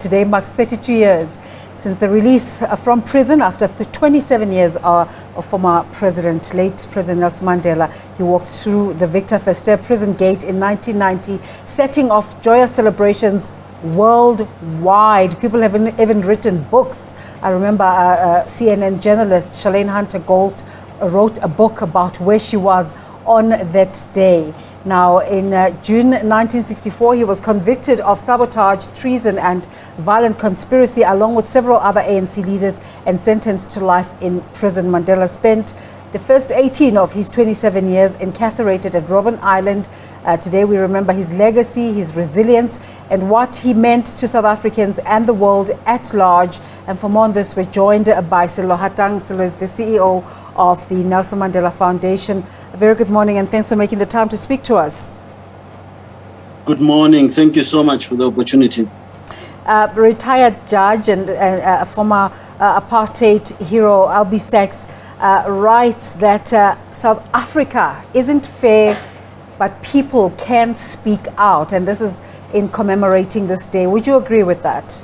Today marks 32 years since the release from prison after 27 years of former President, late President Nelson Mandela. He walked through the Victor Verster Prison gate in 1990, setting off joyous celebrations worldwide. People have even written books. I remember CNN journalist Charlene Hunter-Gold wrote a book about where she was on that day. Now, in June 1964, he was convicted of sabotage, treason and violent conspiracy, along with several other ANC leaders, and sentenced to life in prison. Mandela spent the first 18 of his 27 years incarcerated at Robben Island. Today, we remember his legacy, his resilience, and what he meant to South Africans and the world at large. And for more on this, we're joined by Sello Hatang. Sello is the CEO of the Nelson Mandela Foundation. A very good morning, and thanks for making the time to speak to us. Good morning. Thank you so much for the opportunity. Retired judge and a former apartheid hero, Albie Sachs, writes that South Africa isn't fair, but people can speak out, and this is in commemorating this day. Would you agree with that?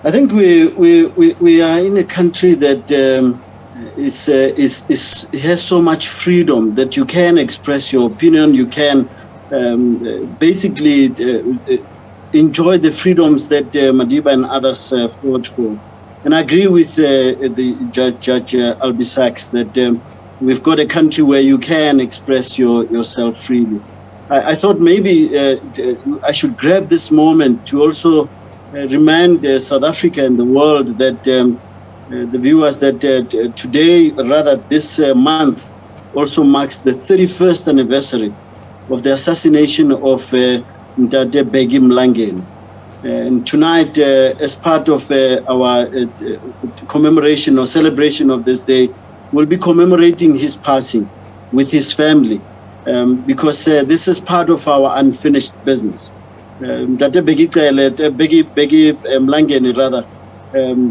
I think we are in a country that has so much freedom that you can express your opinion. You can basically enjoy the freedoms that Madiba and others fought for. And I agree with the Judge Albie Sachs that we've got a country where you can express yourself freely. I thought maybe I should grab this moment to also remind South Africa and the world that the viewers that today, rather this month, also marks the 31st anniversary of the assassination of Ndade Bheki Mlangeni. And tonight, as part of our commemoration or celebration of this day, we'll be commemorating his passing with his family, because this is part of our unfinished business. Ndade Bheki Mlangeni rather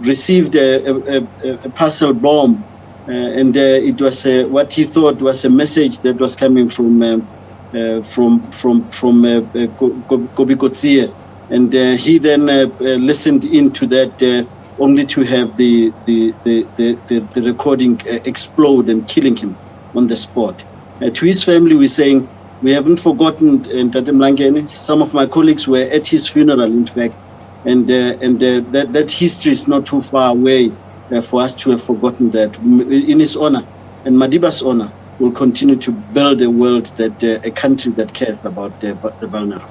received a parcel bomb, and it was what he thought was a message that was coming from Kobi Kotsie, and he then listened into that only to have the recording explode and killing him on the spot. To his family, we're saying we haven't forgotten Ndade Mlangeni. Some of my colleagues were at his funeral, in fact, and that history is not too far away for us to have forgotten that. In his honor and Madiba's honor, we'll continue to build a world that a country that cares about the vulnerable.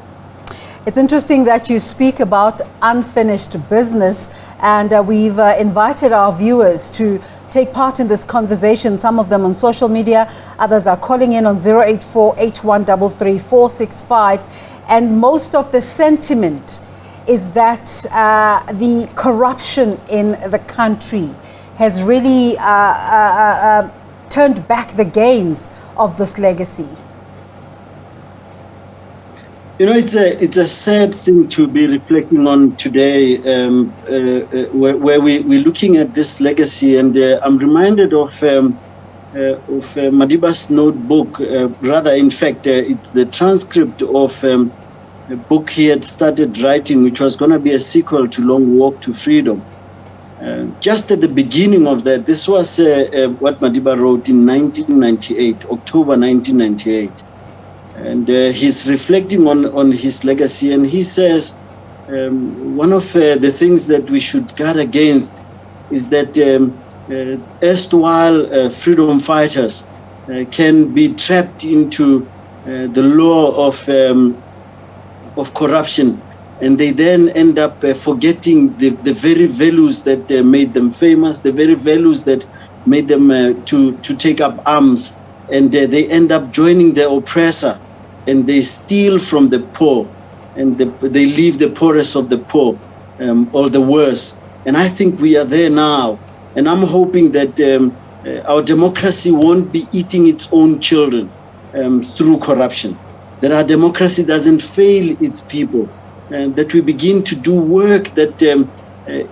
It's interesting that you speak about unfinished business, and we've invited our viewers to take part in this conversation, some of them on social media, others are calling in on 084-8133-465, and most of the sentiment is that the corruption in the country has really turned back the gains of this legacy. You know, it's a sad thing to be reflecting on today, where we're looking at this legacy, and I'm reminded of Madiba's notebook. Rather, in fact, it's the transcript of a book he had started writing, which was going to be a sequel to Long Walk to Freedom. Just at the beginning of that, this was what Madiba wrote in 1998, October 1998. And he's reflecting on his legacy, and he says one of the things that we should guard against is that erstwhile freedom fighters can be trapped into the law of corruption, and they then end up forgetting the very values that made them famous, the very values that made them to take up arms, and they end up joining the oppressor, and they steal from the poor, and they leave the poorest of the poor, or the worse. And I think we are there now, and I'm hoping that our democracy won't be eating its own children through corruption, that our democracy doesn't fail its people, and that we begin to do work that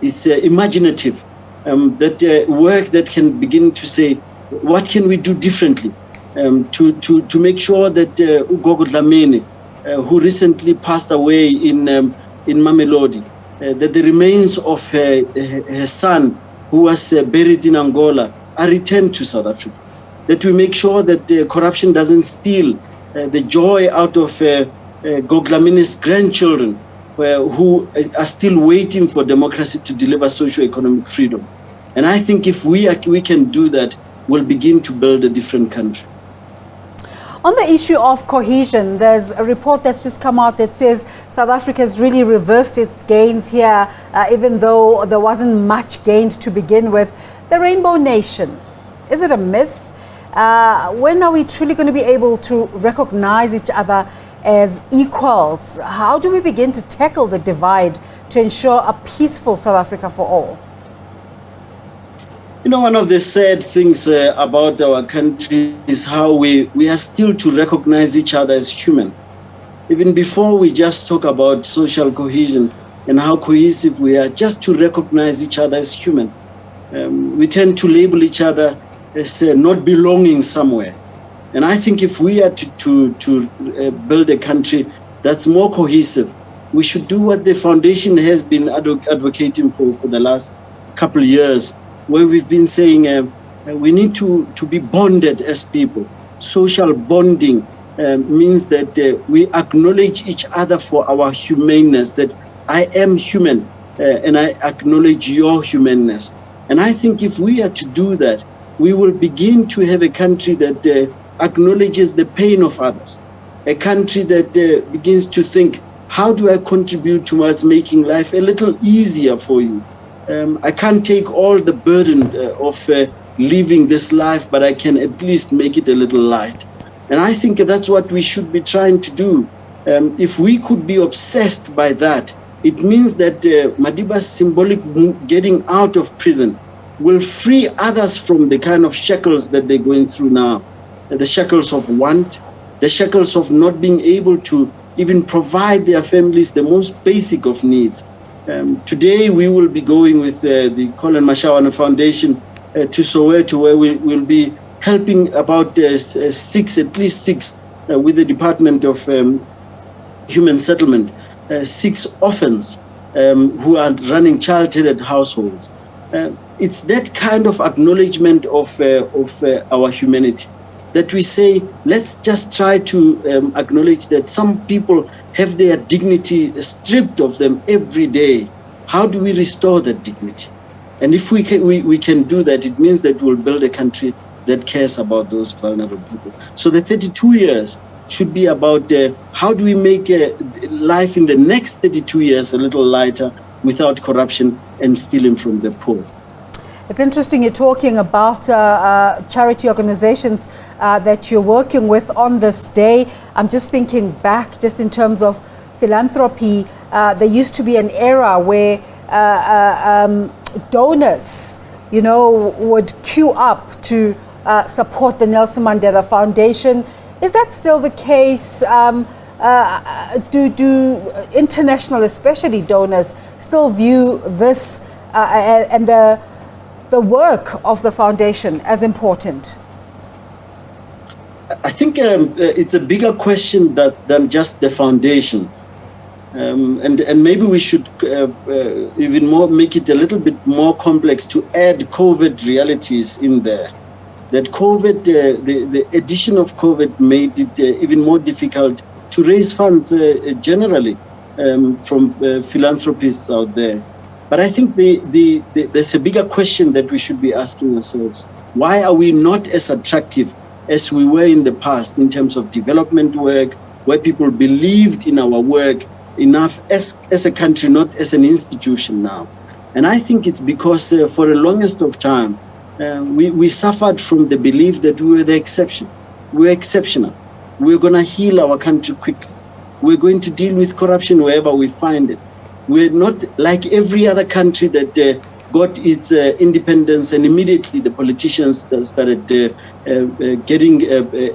is imaginative, that work that can begin to say, what can we do differently? To make sure that Ugogo Dlamini, who recently passed away in in Mamelodi, that the remains of her son, who was buried in Angola, are returned to South Africa. That we make sure that corruption doesn't steal the joy out of Goglamina's grandchildren, who are still waiting for democracy to deliver socio-economic freedom. And I think if we can do that, we'll begin to build a different country. On the issue of cohesion, there's a report that's just come out that says South Africa has really reversed its gains here, even though there wasn't much gained to begin with. The Rainbow Nation, is it a myth? When are we truly going to be able to recognize each other as equals? How do we begin to tackle the divide to ensure a peaceful South Africa for all? You know, one of the sad things about our country is how we are still to recognize each other as human. Even before we just talk about social cohesion and how cohesive we are, just to recognize each other as human. We tend to label each other as not belonging somewhere. And I think if we are to build a country that's more cohesive, we should do what the foundation has been advocating for the last couple of years, where we've been saying we need to be bonded as people. Social bonding means that we acknowledge each other for our humaneness, that I am human and I acknowledge your humanness. And I think if we are to do that, we will begin to have a country that acknowledges the pain of others, a country that begins to think, how do I contribute towards making life a little easier for you? I can't take all the burden of living this life, but I can at least make it a little light. And I think that's what we should be trying to do. If we could be obsessed by that, it means that Madiba's symbolic getting out of prison will free others from the kind of shackles that they're going through now. The shackles of want, the shackles of not being able to even provide their families the most basic of needs. Today, we will be going with the Colin Mashawana Foundation to Soweto, where we will be helping about at least six, with the Department of Human Settlement, 6 orphans who are running child-headed households. It's that kind of acknowledgement of our humanity, that we say, let's just try to acknowledge that some people have their dignity stripped of them every day. How do we restore that dignity? And if we can do that, it means that we'll build a country that cares about those vulnerable people. So the 32 years should be about how do we make life in the next 32 years a little lighter without corruption and stealing from the poor. It's interesting you're talking about charity organizations that you're working with on this day. I'm just thinking back, just in terms of philanthropy, there used to be an era where donors, would queue up to support the Nelson Mandela Foundation. Is that still the case? Do international, especially donors, still view this and the work of the foundation as important? I think it's a bigger question than just the foundation. And maybe we should even more make it a little bit more complex to add COVID realities in there. That COVID, the addition of COVID made it even more difficult to raise funds generally from philanthropists out there. But I think there's a bigger question that we should be asking ourselves. Why are we not as attractive as we were in the past in terms of development work, where people believed in our work enough as a country, not as an institution now? And I think it's because for the longest of time, we suffered from the belief that we were the exception. We were exceptional. We're going to heal our country quickly. We're going to deal with corruption wherever we find it. We're not like every other country that got its independence and immediately the politicians started getting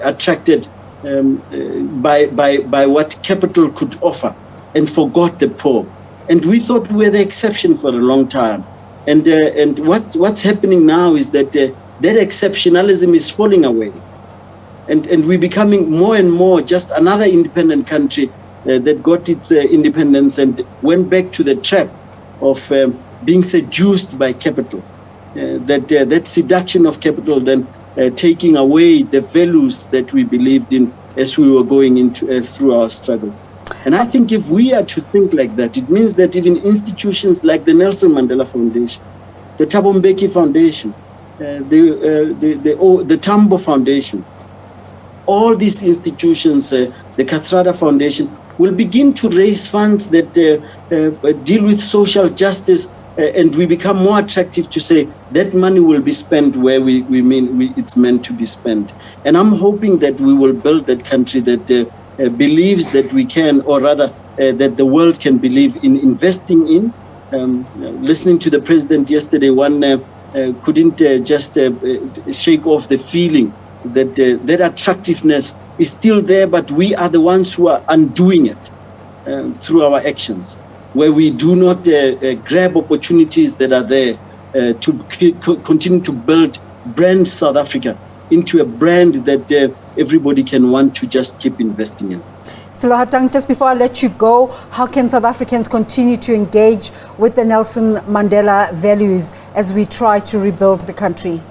attracted by what capital could offer and forgot the poor. And we thought we were the exception for a long time. And what's happening now is that that exceptionalism is falling away. And we're becoming more and more just another independent country that got its independence and went back to the trap of being seduced by capital. That seduction of capital then taking away the values that we believed in as we were going into through our struggle. And I think if we are to think like that, it means that even institutions like the Nelson Mandela Foundation, the Thabo Mbeki Foundation, the Tambo Foundation, all these institutions, the Kathrada Foundation, will begin to raise funds that deal with social justice, and we become more attractive to say that money will be spent where it's meant to be spent. And I'm hoping that we will build that country that believes that we can, or rather that the world can believe in investing in. Listening to the president yesterday, one couldn't just shake off the feeling that that attractiveness is still there, but we are the ones who are undoing it through our actions, where we do not grab opportunities that are there to continue to build brand South Africa into a brand that everybody can want to just keep investing in. Sello Hatang, just before I let you go, how can South Africans continue to engage with the Nelson Mandela values as we try to rebuild the country?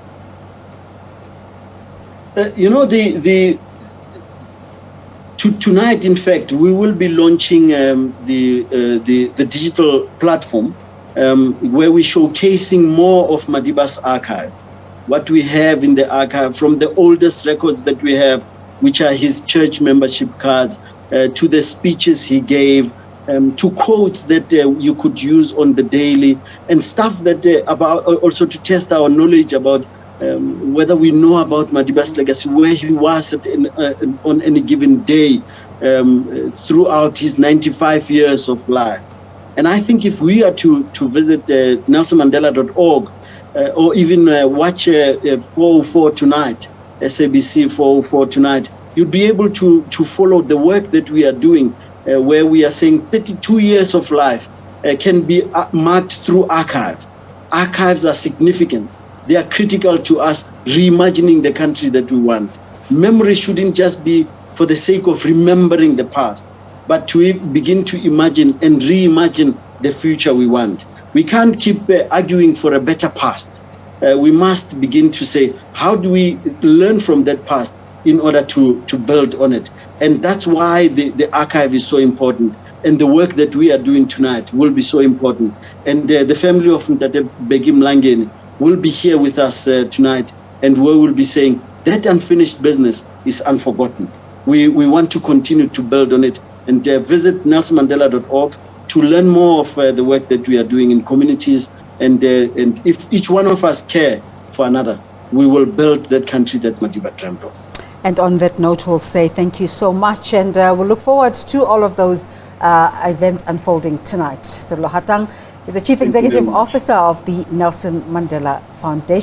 Tonight, in fact, we will be launching the digital platform where we're showcasing more of Madiba's archive, what we have in the archive, from the oldest records that we have, which are his church membership cards, to the speeches he gave, to quotes that you could use on the daily, and stuff that about also to test our knowledge about whether we know about Madiba's legacy, where he was on any given day throughout his 95 years of life. And I think if we are to visit nelsonmandela.org or even watch 404 tonight, SABC 404 tonight, you'd be able to follow the work that we are doing, where we are saying 32 years of life can be marked through archive. Archives are significant. They are critical to us reimagining the country that we want. Memory shouldn't just be for the sake of remembering the past, but to begin to imagine and reimagine the future we want. We can't keep arguing for a better past. We must begin to say, how do we learn from that past in order to build on it? And that's why the archive is so important. And the work that we are doing tonight will be so important. And the family of Mtate Begim Langeni will be here with us tonight, and we will be saying that unfinished business is unforgotten. We want to continue to build on it, and visit nelsonmandela.org to learn more of the work that we are doing in communities. And if each one of us care for another, we will build that country that Madiba dreamt of. And on that note, we'll say thank you so much, and we'll look forward to all of those events unfolding tonight. Sello Hatang is the Chief Executive Officer of the Nelson Mandela Foundation.